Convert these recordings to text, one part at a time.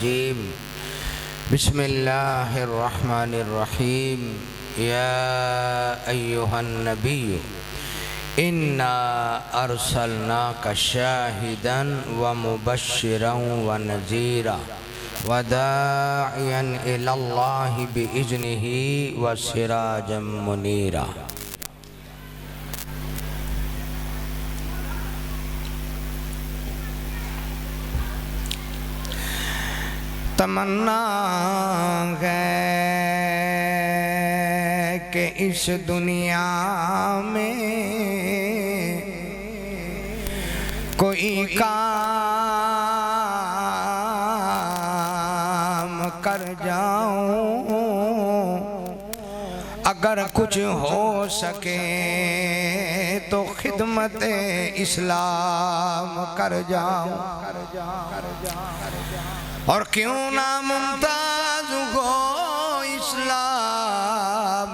الرجيم بسم الله الرحمن الرحيم يا أيها النبي إنا أرسلناك شاهدا ومبشرا ونذيرا وداعيا إلى الله بإذنه وسراجا منيرا. تمنا ہے کہ اس دنیا میں کوئی کام کر جاؤں، اگر کچھ ہو سکے تو خدمت اسلام کر جاؤں، اور کیوں نہ ممتاز ہو اسلام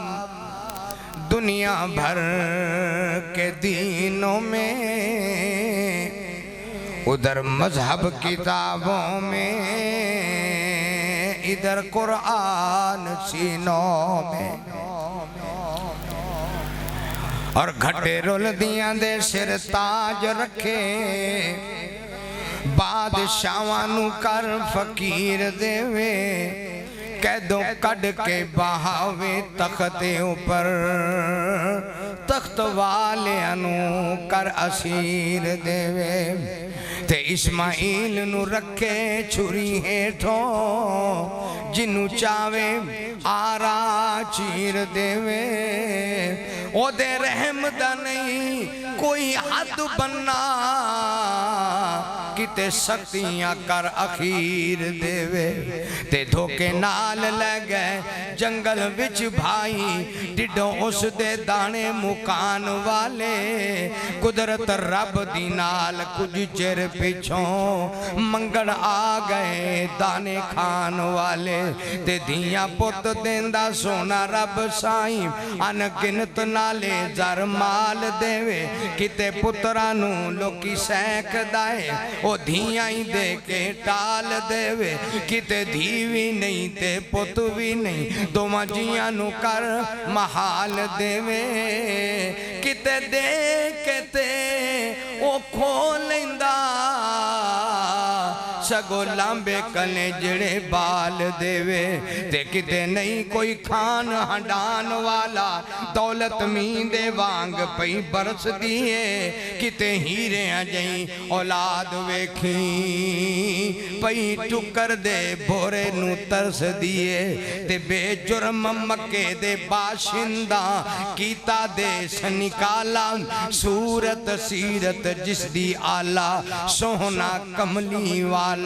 دنیا بھر کے دینوں میں، ادھر مذہب کتابوں میں، ادھر قرآن سینوں میں، اور گھٹے رول دیاں دے سر تاج رکھے، بادشاہاں کر فقیر دے وے، قیدوں کڈ کے بہاوے تخت اوپر، تخت والیاں کر اسیر دے وے، تے اسماعیل نو رکھے چھری ہیٹھوں، جنوں چاوے آرا چیر دے وے، او دے رحم دا نہیں کوئی حد بننا، کتے سختیاں کر اخیر دے وے، تے دھوکے نال لے گئے جنگل وچ بھائی، ڈڈوں اس دے دانے مکان والے، قدرت رب دی نال کچھ چر پچھوں منگڑ آ گئے دانے کھان والے، تے دیاں پت دیندہ سونا رب سائیں، ان گنت نالے زر مال دے وے، کتے پترانوں لوکی سینک دائے، او دھیاں ہی دے کے ٹال دے وے، کتے دھیوی نہیں تے پتوی نہیں، دو مجیاں نو کر محال دے وے، کتے دے کتے او کھولندہ، سگو لامبے کنے جڑے بال دے وے، تے کتے نہیں کوئی کھان ہنڈان والا، دولت میندے وانگ پئی برس دیئے، کتے ہیرے جائیں اولاد ویکھیں پئی ٹکر دے بھورے نو ترس دیئے، تے بے جرم مکے دے باشندہ کیتا دے سنکالا، صورت سیرت جس دی آلہ سونا کملی والا،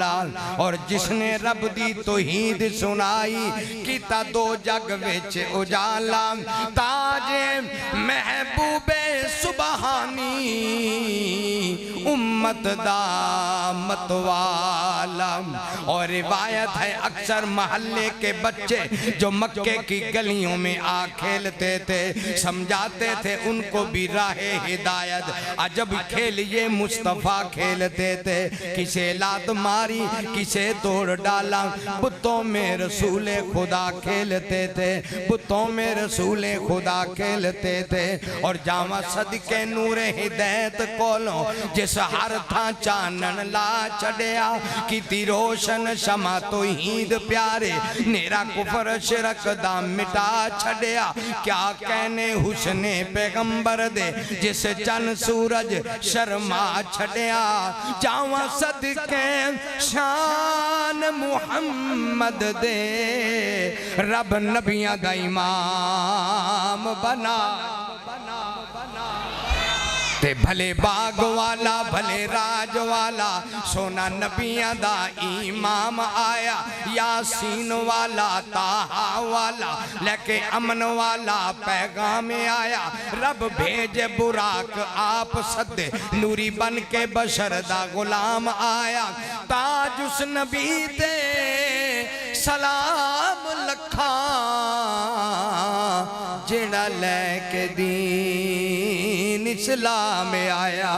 اور جس نے رب دی توحید سنائی کیتا دو جگ وچ اجالا، تاج محبوب سبحانی امت دا متوالا، اور روایت ہے اکثر محلے کے بچے جو مکے کی گلیوں میں آ کھیلتے تھے، سمجھاتے تھے ان کو بھی راہ ہدایت، عجب کھیل یہ مصطفیٰ کھیلتے تھے، کسے لات ماری کسے توڑ ڈالا، بتوں میں رسول خدا کھیلتے تھے، بتوں میں رسول خدا کھیلتے تھے، اور جامع صدقے نور ہدایت کولوں جس ہر تھا چانن لا چڑیا، کیتی روشن شمع توحید پیارے، نیرا کفر شرک دا مٹا چھڑیا، کیا کہنے حسن پیغمبر دے جس چن سورج شرما چھڑیا، جامع صدقے شان محمد دے، رب نبیاں دا امام بنا، تے بھلے باغ والا بھلے راج والا سونا نبیاں دا امام آیا، یاسین والا طٰہٰ والا لے کے امن والا پیغام آیا، رب بھیجے براق آپ صدے نوری بن کے بشر دا غلام آیا، تاج اس نبی تے سلام لکھاں جڑا لے کے دین اسلام آیا،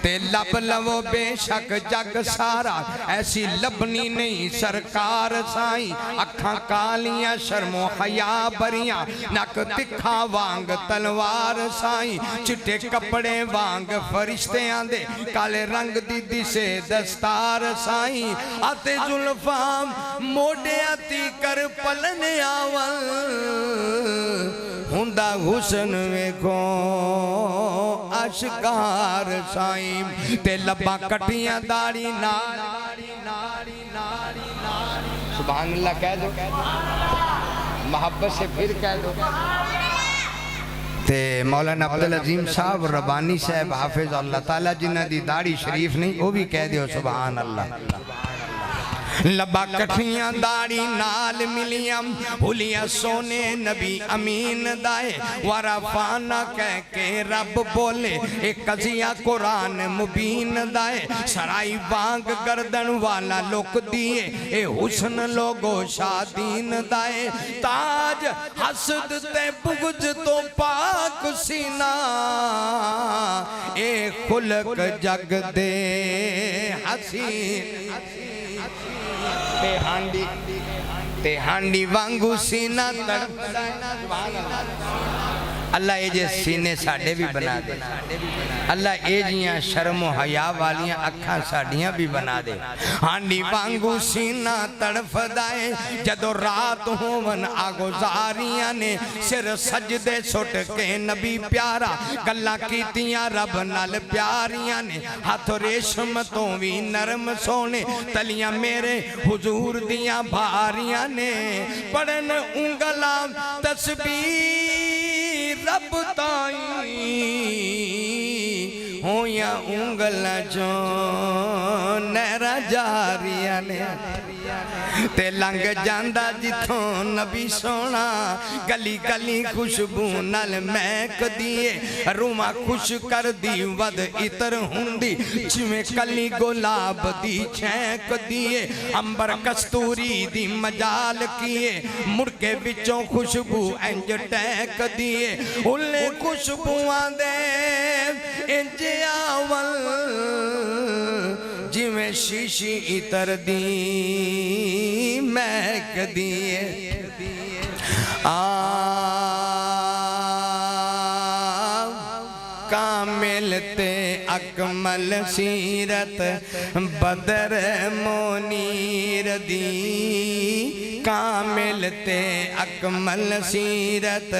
تے لب لو بے شک جگ سارا ایسی لبنی نہیں سرکار سائیں اکھاں کالیاں شرم و حیا بریاں نک تکھا وانگ تلوار سائیں چٹے کپڑے وانگ فرشتے آندے کالے رنگ دی سے دستار سائیں آتے زلفام موڑے آتی کر پلنے آول ہندہ حسن ویکھو اشکار سائیں تے لباں کٹیاں داڑی ناری سبحان اللہ کہہ دو محبت سے پھر کہہ دو تے مولانا عبدالعظیم صاحب ربانی صاحب حافظ اللہ تعالیٰ جنہ دی داڑی شریف نہیں وہ بھی کہہ دیو سبحان اللہ لبا کٹھیاں داڑی نال ملیاں حلیاں سونے نبی امین دائے ورفانا کہہ کے رب بولے ایک قضیہ قرآن مبین دائے سرائی وانگ گردن والا لوک دیے اے حسن لوگو شادین دائے تاج حسد تے بغض تو پاک سینہ اے خلق جگ دے حسین تے ہانڈی وانگو سینہ تڑپ اللہ اے جے سینے ساڑھے بھی بنا دے اللہ اے جیاں شرم و حیا والیاں اکھاں ساڑھیاں بھی بنا دے ہانڈی وانگو سینہ تڑف دائے جدو رات ہون آگوزاریاں نے سر سجدے سٹ کے نبی پیارا گلہ کیتیاں رب نال پیاریاں نے ہاتھ ریشم تو بھی نرم سونے تلیاں میرے حضور دیاں بھاریاں نے پڑھن انگلا تسبیح رب تائیں ہویاں انگل جو نیرہ جاریاں نے تے لنگ جاندہ جتھوں نبی سونا گلی گلی خوشبو نل میک دیے روما خوش کر دی ود اتر ہندی چویں کلی گلاب دی چھینک دیے امبر کستوری دی مجال کیے مڑکے بچوں خوشبو انج ٹیک دیے انلے خوشبو آندے انج آول جی میں شیشی اتر دی میک دیے کامل تے اکمل سیرت بدر منیر دی کامل تے اکمل سیرت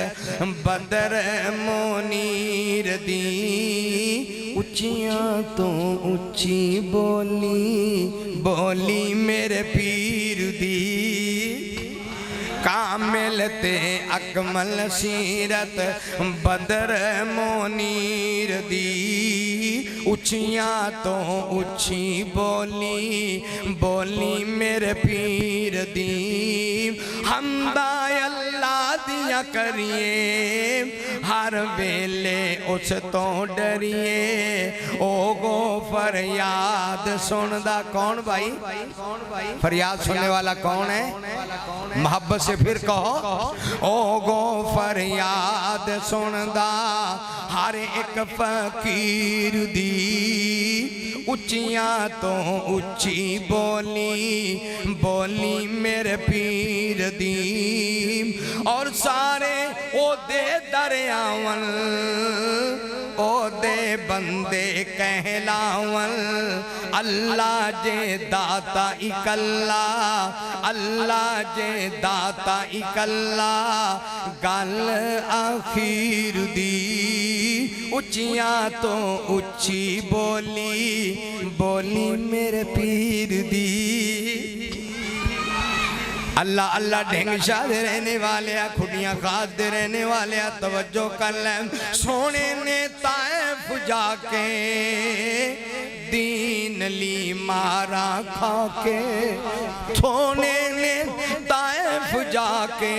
بدر منیر دی اچیاں تو اچھی بولی بولی میرے پیر دی کامل تے اکمل سیرت بدر منیر دی اچھیاں تو اچھی بولی بولی میرے پیر دی حمدہ اللہ دیا کریے ہر ویلے اس تو ڈریے او گو فریاد سندہ کون بھائی فریاد سننے والا کون ہے محبت سے پھر کہو او گو فریاد سندہ ہر ایک فقیر دی اچیاں تو اچھی بولی بولی میرے پیر دی اور سارے او دے دریاون او دے بندے کہلاون اللہ جے داتا اکلا اللہ جے داتا اکلا گل آخیر دی اچیاں تو اچھی بولی بولی میرے پیر دی اللہ اللہ ڈھنگ شاہ دے رہنے والے کھڑیاں خاص دے رہنے والے توجہ کر لیں سونے نے طائف جا کے دین لی مارا کھا کے سونے نے طائف جا کے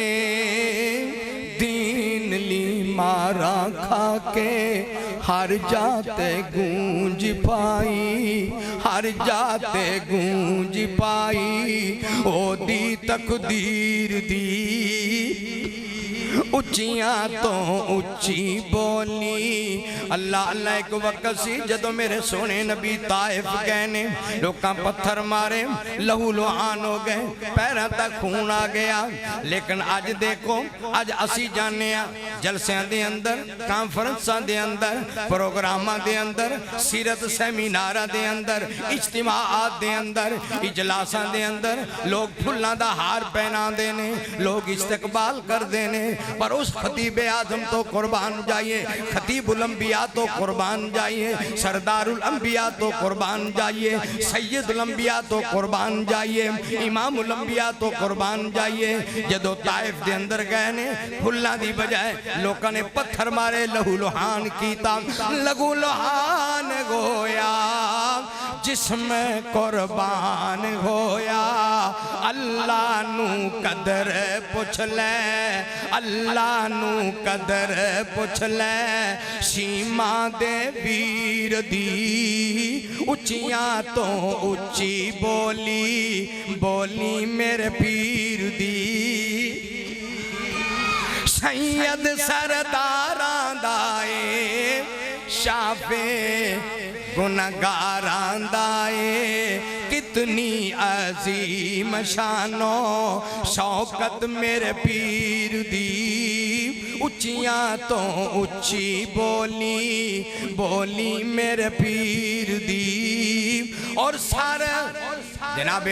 دین لی مارا کھا کے ہر جاتے گونج پائی ہر جاتے گونج پائی او دی تقدیر دی اچیاں تو اچھی بولی اللہ اللہ ایک وقت سی جدو میرے سونے نبی طائف گئے نے لوکاں پتھر مارے لہو لوہان ہو گئے پیروں تک خون آ گیا لیکن آج دیکھو آج اسی جانے جلسیاں دے اندر کانفرنساں دے اندر پروگراماں دے اندر سیرت سیمیناراں دے اندر اجتماعات دے اندر اجلاساں دے اندر لوگ پھلاں دا ہار پہنا دینے لوگ استقبال کر دینے پر اس خطیب اعظم تو قربان جائیے خطیب الانبیاء تو قربان جائیے سردار الانبیاء تو قربان جائیے سید الانبیاء تو قربان جائیے امام الانبیاء تو قربان جائیے جدو طائف دے اندر گئے نے پھلاں دی بجائے لوکاں نے پتھر مارے لہو لوہان کیتا لہو لوہان گویا جسم قربان ہویا اللہ نو قدر پوچھ لے اللہ نو قدر پوچھ لے شیما دے ویر دی اچیاں تو اچھی بولی بولی میرے پیر دی سید سرداران دائے شافے گناہگاراں دائے کتنی عظیم شانو شوکت میرے پیر دی اچیاں تو اچھی بولی بولی میرے پیر دی اور سارا جناب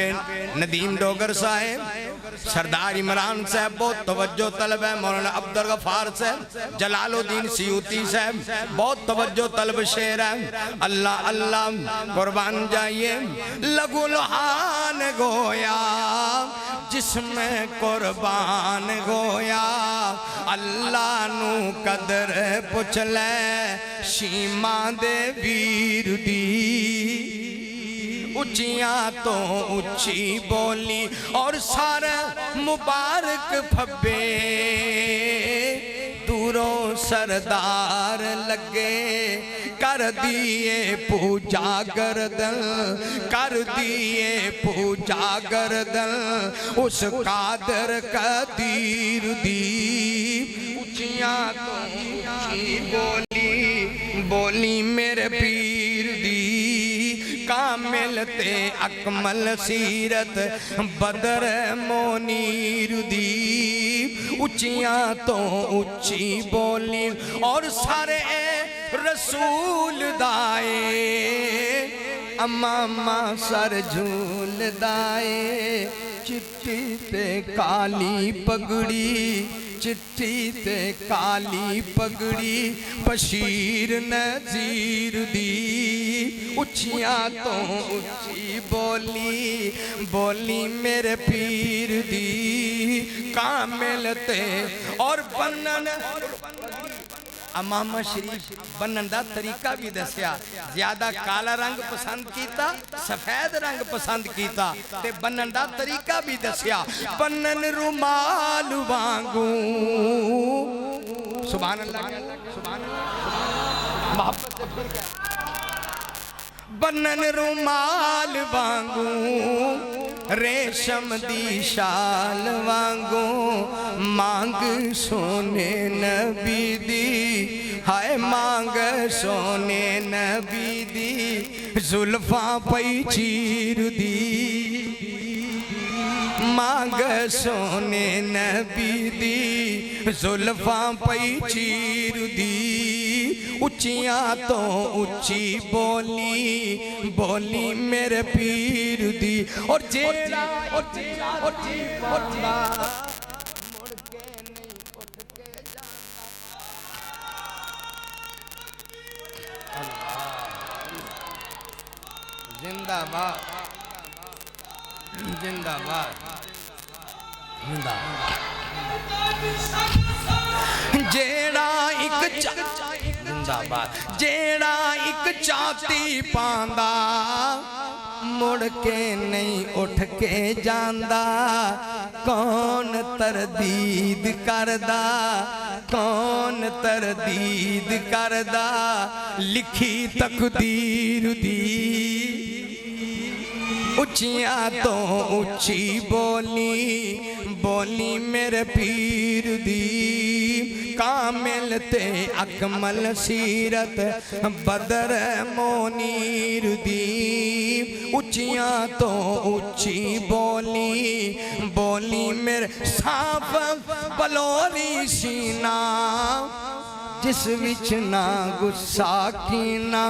ندیم ڈوگر صاحب سردار عمران صاحب بہت توجہ طلب ہے مولانا عبدالغفار صاحب جلال الدین سیوطی صاحب بہت توجہ طلب شعر ہے اللہ اللہ قربان جائیے لہو لوہان گویا جسم قربان گویا اللہ نو قدر پوچھ لے شیما دے ویر دی اچیاں تو اچھی بولی اور سارا مبارک پھبے دوروں سردار لگے کر دیئے پوجا گردن کر دیئے پوجا گردن اس قادر قدیر دی اچیاں تو اچھی بولی بولی میرے پیر دی کامل تے اکمل سیرت بدر منیر دی اچیاں تو اچھی بولی اور سارے رسول دائے امامہ سر جھول دائے چٹی تے کالی پگڑی چٹھی تے کالی پگڑی بشیر نذیر دی اچھیاں تو اچھی بولی بولی میرے پیر دی کامل تے اور بنن امام شریف بنن دا طریقہ بھی دسیا زیادہ کالا رنگ پسند کیتا سفید رنگ پسند کیتا تے بنن دا طریقہ بھی دسیا بنن رومال وانگو سبحان اللہ سبحان اللہ محبت سے پھر کیا بنن رومال وانگو ریشم دی شال وانگو مانگ سونے نبی دی ہائے مانگ سونے نبی دی زلفاں پئی چیر دی مانگ سونے نبی دی زلفاں پئی چیر دی اچیاں تو اچھی بولی بولی میرے پیر دی اور جیڑا مڑ کے نہیں اٹھ کے زندہ باد زندہ باد زندہ جیڑا ایک زندہ باد جیڑا ایک چاہتی پاندا مڑ کے نہیں اٹھ کے جاندا کون تردید کردا کون تردید کردا لکھی تقدیر دی اچیاں تو اچھی بولی بولی میرے پیر دی کامل تے اکمل سیرت بدر منیر دی اچیاں تو اچھی بولی بولی میرے صاف بلوری سینہ جس وچ نہ غصہ کینا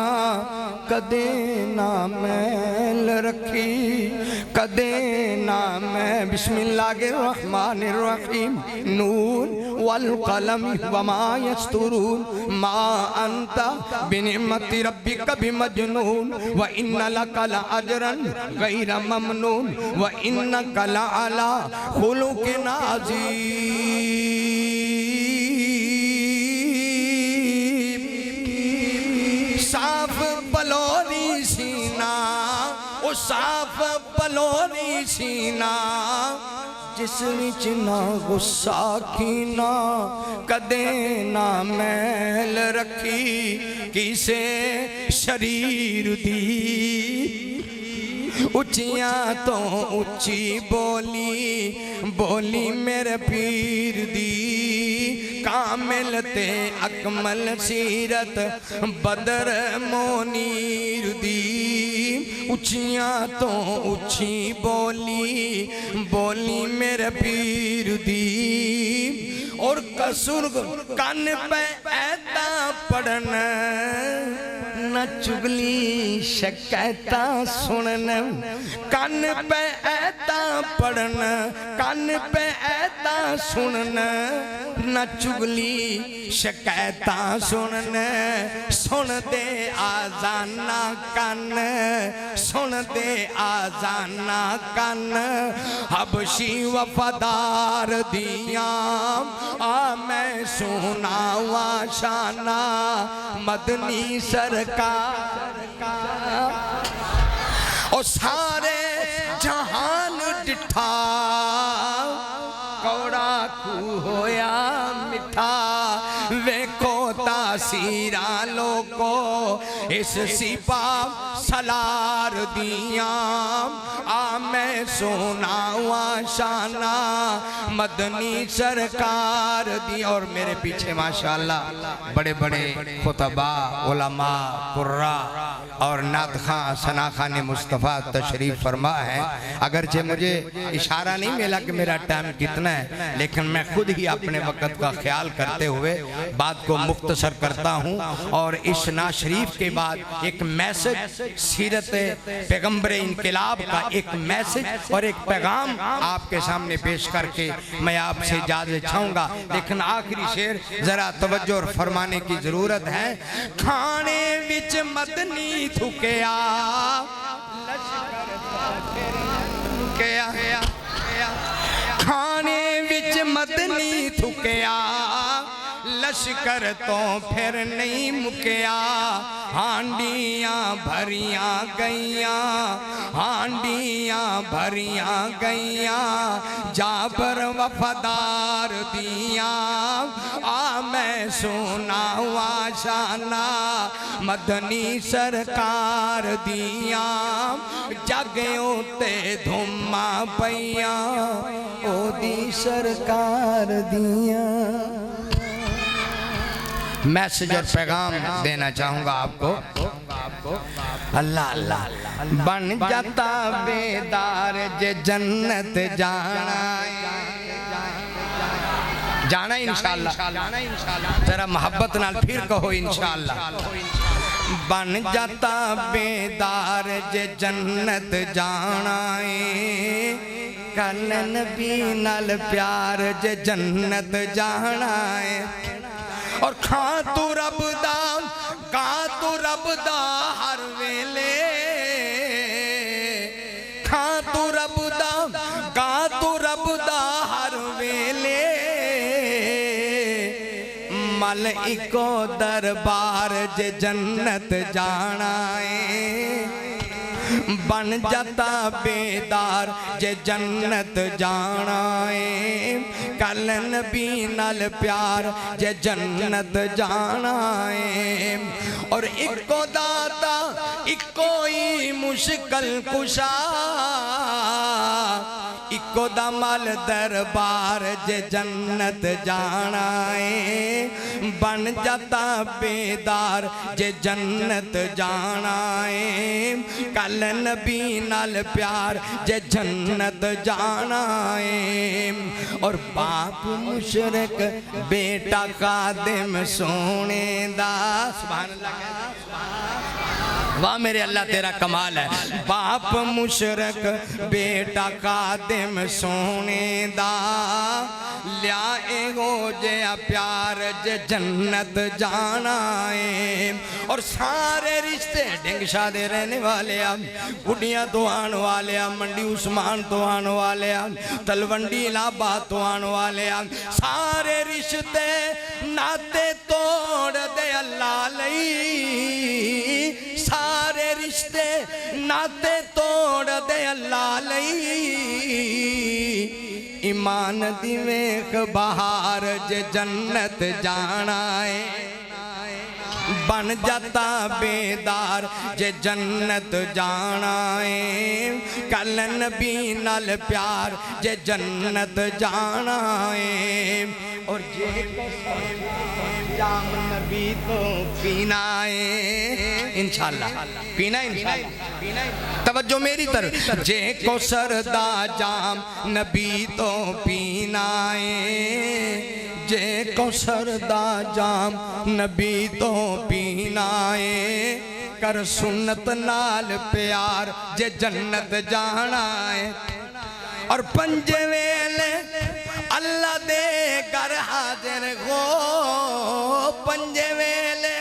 کدے نہ میل رکھی کدے نہ میں بسم اللہ الرحمن الرحیم نون والقلم وما یسطرون ما انت بنعمت ربک بمجنون وَإِنَّ لَكَ لَأَجْرًا غَيْرَ مَمْنُونَ وَإِنَّكَ لَعَلَىٰ خُلُقٍ عَظِيمٍ صاف بلوری سینہ او صاف بلوری سینہ جس وچ نہ غصہ کینا کدے نہ میل رکھی کسے شریر دی اچیاں تو اچھی بولی بولی میرے پیر دی کامل تے اکمل سیرت بدر منیر دی اچیاں تو اچھی بولی بولی میرے پیر دی اور قصور کان پہ ایتا پڑھنا نہ چگلی شکایتہ سننا کان پہ ایتا پڑھنا کان پہ ایتا سننا نہ چگلی شکایتہ سننا سن دے آزانہ کان سن دے آزانہ کان حبشی وفادار دیاں میں سونا واشانہ مدنی سرکار اور سارے جہان ڈٹھا کوڑا کو ہویا مٹھا ویکھو تاثیرہ لوگو اس سپاہ سالار دیاں میں سونا واشانہ مدنی سرکار دی اور میرے پیچھے ماشاءاللہ بڑے بڑے خطباء علماء قراء اور نعت خان ثنا خان مصطفیٰ تشریف فرما ہے اگرچہ مجھے اشارہ نہیں ملا کہ میرا ٹائم کتنا ہے لیکن میں خود ہی اپنے وقت کا خیال کرتے ہوئے بات کو مختصر کرتا ہوں اور اس نعت شریف کے بعد ایک میسج سیرت پیغمبر انقلاب کا ایک میسج اور ایک پیغام آپ کے سامنے پیش کر کے میں آپ سے اجازت چاہوں گا لیکن آخری شعر ذرا توجہ اور فرمانے کی ضرورت ہے کھانے وچ مدنی تھکیا کھانے وچ مدنی تھکیا لشکر تو پھر نہیں مکیا ہانڈیاں بھریاں گئیاں ہانڈیاں بھریاں گئیاں جابر وفادار دیاں میں سونا واشانہ مدنی سرکار دیاں جگیوں تے دھما پیاں او دی سرکار دیاں میسج اور پیغام دینا چاہوں گا آپ کو اللہ اللہ بن جاتا بیدار جے جنت جانا انشاءاللہ ذرا محبت نال پھر کہو انشاءاللہ بن جاتا بیدار جے جنت جانا کل نبی نال پیار جے جنت جانا اور کھاں تو رب دا ہر ویلے کھاں تو رب دا ہر ویلے ملائکو دربار جے جنت جانا بن جاتا بیدار جے جنت جانا کل نبی نال پیار جے جنت جانا اور ایک کو داتا کوئی مشکل کشا اکو دا مال دربار جے جنت جانا ہے بن جاتا بیدار جے جنت جانا ہے کل نبی نال پیار جے جنت جانا ہے اور باپ مشرک بیٹا خادم سونے دا سبحان اللہ واہ میرے اللہ تیرا کمال ہے باپ مشرک بیٹا خادم سونے دا لیائے ہو جیا پیار جے جنت جانا ہے اور سارے رشتے ڈنگ شادے رہنے والے گھڑیاں تو آن والے منڈی عثمان تو آن والے تلونڈی الہباد تو آن والے سارے رشتے ناتے توڑ دے اللہ لئی سارے رشتے ناتے توڑ دے اللہ لئی ایمان دی ویکھ بہار جے جنت جانا ہے بن جاتا بیدار جے جنت جانا ہے کل نبی نال پیار جے جنت جانا ہے اور جے جام نبی تو پینا ہے انشاءاللہ پینا انشاءاللہ توجہ میری طرف جے کو سردا جام نبی تو پینا ہے جے کو سردا جام نبی تو پینا ہے کر سنت نال پیار جے جنت جانا ہے اور پنجے ویلے اللہ دے گر حاضر ہو پنجے ویلے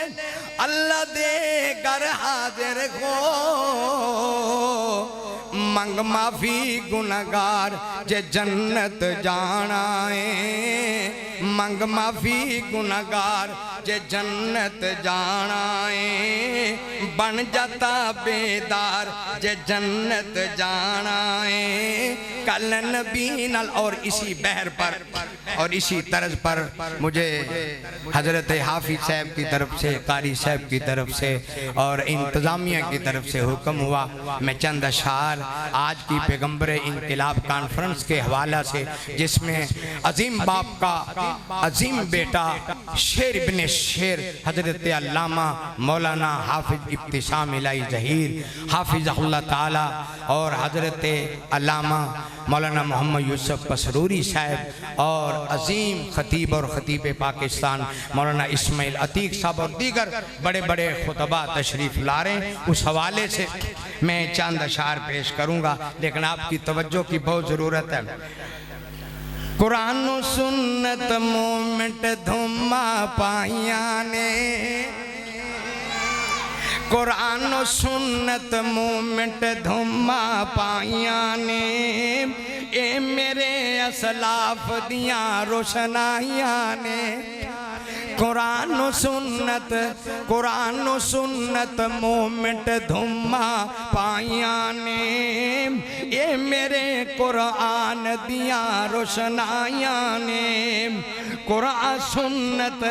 اللہ دے گر حاضر ہو منگ معافی گناہگار جے جنت جانا ہے منگ معافی گناہگار جے جنت جانا ہے بن جاتا بیدار جے جنت جانا ہے کل نبی نال اور اسی بحر پر اور اسی طرز پر مجھے حضرت حافظ صاحب کی طرف سے قاری صاحب کی طرف سے اور انتظامیہ کی طرف سے حکم ہوا میں چند اشعار آج کی پیغمبر انقلاب کانفرنس کے حوالہ سے جس میں عظیم باپ کا عظیم بیٹا شیر ابن شیر حضرت علامہ مولانا حافظ ابتسام الہی ظہیر حافظ اللہ تعالی اور حضرت علامہ مولانا محمد یوسف پسروری صاحب اور عظیم خطیب اور خطیب پاکستان مولانا اسماعیل عتیق صاحب اور دیگر بڑے بڑے خطبہ تشریف لا رہے ہیں اس حوالے سے میں چند اشعار پیش کروں گا لیکن آپ کی توجہ کی بہت ضرورت ہے قرآن و سنت مومنٹ دھما پائیاں نے قرآن و سنت مومنٹ دھما پائیاں نے اے میرے اسلاف دیاں روشنائیاں نے قرآن و سنت مومنٹ دھما پائیاں نے اے میرے قرآن دیاں روشنائیاں نے قرآن سنت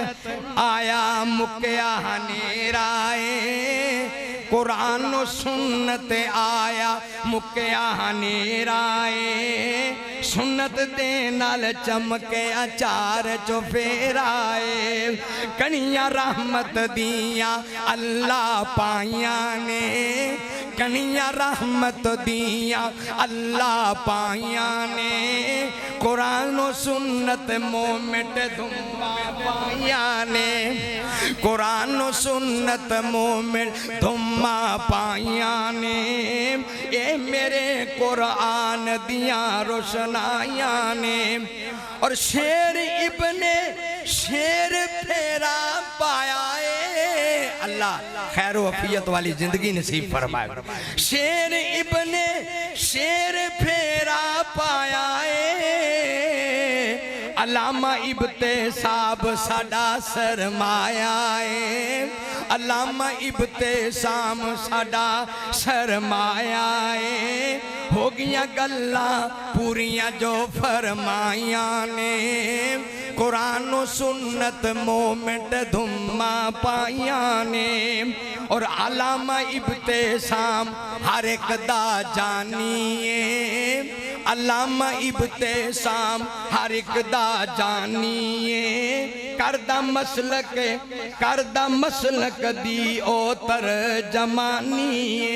آیا مکیا نیرائے قرآن و سنت آیا مکیا نیرائے سنت دے نال چمکے اچار چو پھیرائے کنیاں رحمت دیاں اللہ پائیاں نے کنیاں رحمت دیاں اللہ پائیاں نے قرآن و سنت مومنٹ دھما پائیاں نے قرآن و سنت مومنٹ دھما پائیاں نے اے میرے قرآن دیاں روشنائیاں نے اور شیر ابن شیر پھیرا پایا ہے اللہ خیر و عافیت والی زندگی نصیب فرمائے شیر ابن شیر پھیرا پایا ہے علامہ ابتساب ساڈا سرمایہ ہے علامہ ابتسام ساڈا سرمایہ ہے ہو گیا گلا پوریاں جو فرمائیاں نے قرآن و سنت مومنٹ دھما پائیاں نے اور علامہ ابتسام ہر ایک دا جانیے علامہ ابتسام ہر ایک دا جانیے کردہ مسلک دی او ترجمانیے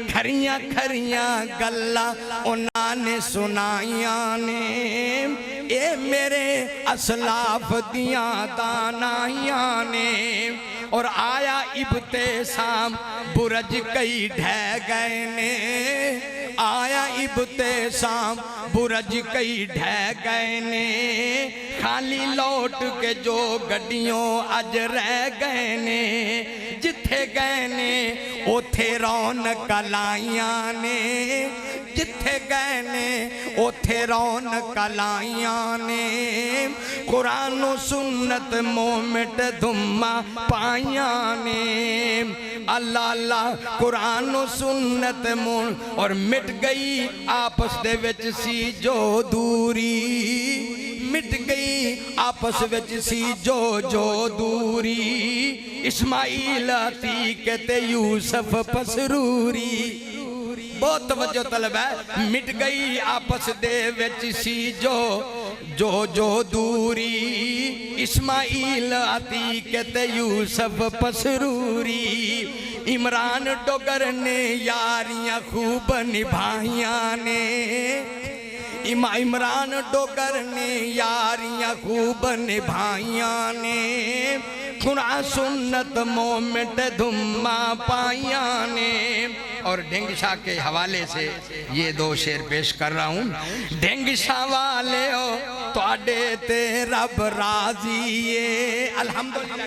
کھریاں کھریاں گلہ انہاں نے سنائیاں نے اے میرے اسلاف دیاں دانائیاں نے اور آیا ابتسام برج کئی ڈھہ گئے نے آیا ابتسام برج کئی ڈھہ گئے نے خالی لوٹ کے جو گڈیوں اج رہ گئے نے جتھے گئے نے اوتھے رونق لائیاں نے جتھے گئے نے اوتھے رونق لائیاں نے قرآن و سنت مومنٹ دھما پائیاں نے اللہ اللہ قرآن و سنت مون اور مٹ گئی آپس دے وچ سی جو دوری مٹ گئی آپس وچ سی جو دوری اسماعیل عتیق تے یوسف پسروری بہت توجہ طلب ہے مٹ گئی آپس دے وچ سی جو دوری اسماعیل عتیق تے یوسف پسروری عمران ڈوگر نے یاریاں خوب نبھائیاں نے عمران ڈوگر نے یاریاں خوب نبھائیاں نے قرآن سنت مومنٹ دھما پائیاں نے اور ڈھنگ شاہ کے حوالے سے یہ دو شعر پیش کر رہا ہوں ڈھنگ شاہ والے ہو تو اڈے تے رب راضی الحمدللہ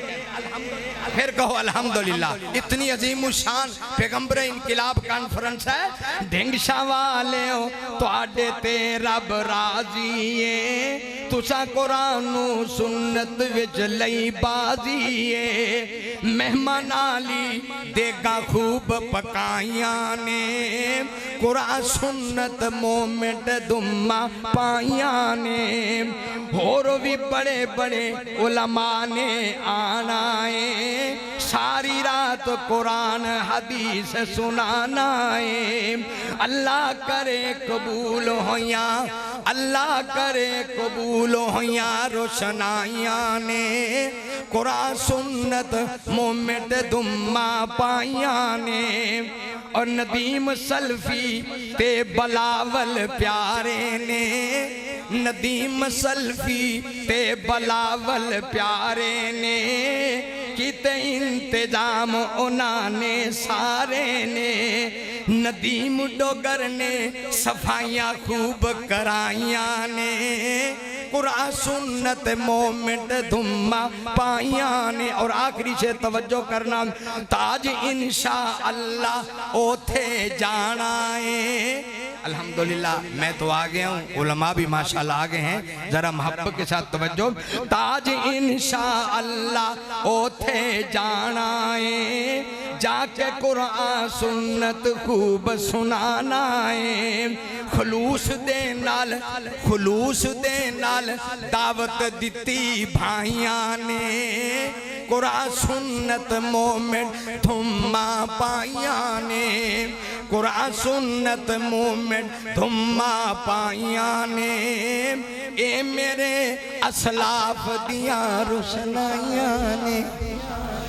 پھر کہو الحمدللہ اتنی عظیم الشان پیغمبر انقلاب کانفرنس ہے ڈھنگ شاہ والے ہو تو اڈے تے رب راضی ہے تسا قرآن و سنت وچ لئی بازی ہے مہمان آلی دیگا خوب پکائیاں نے قرآن سنت مومنٹ دھما پائیاں نے اور بھی بڑے بڑے علماء نے آنا ہے ساری رات قرآن حدیث سنانا ہے اللہ کرے قبول ہویاں اللہ کرے قبول ہویاں روشنائیاں نے قرآن سنت مومنٹ دھما پائیاں نے اور ندیم سلفی تے بلاول پیارے نے ندیم سلفی تے بلاول پیارے نے کیتے انتظام انہاں نے سارے نے ندیم ڈوگر نے صفائیاں خوب کرائیاں نے قرآن سنت مومنٹ دھما پائیاں نے اور آخری سے توجہ کرنا تاج انشاءاللہ اوتھے جانا ہے الحمدللہ میں تو آگے ہوں علماء بھی ماشاءاللہ آگے ہیں ذرا محبت کے ساتھ توجہ تاج انشاءاللہ اوتھے جانا ہے جا کے قرآن سنت خوب سنانا ہے خلوص دے نال دعوت دیتی بھائیاں نے قرآن سنت مومنٹ دھما پائیاں نے قرآن سنت مومنٹ دھما پائیاں نے اے میرے اسلاف دیاں روشنائیاں نے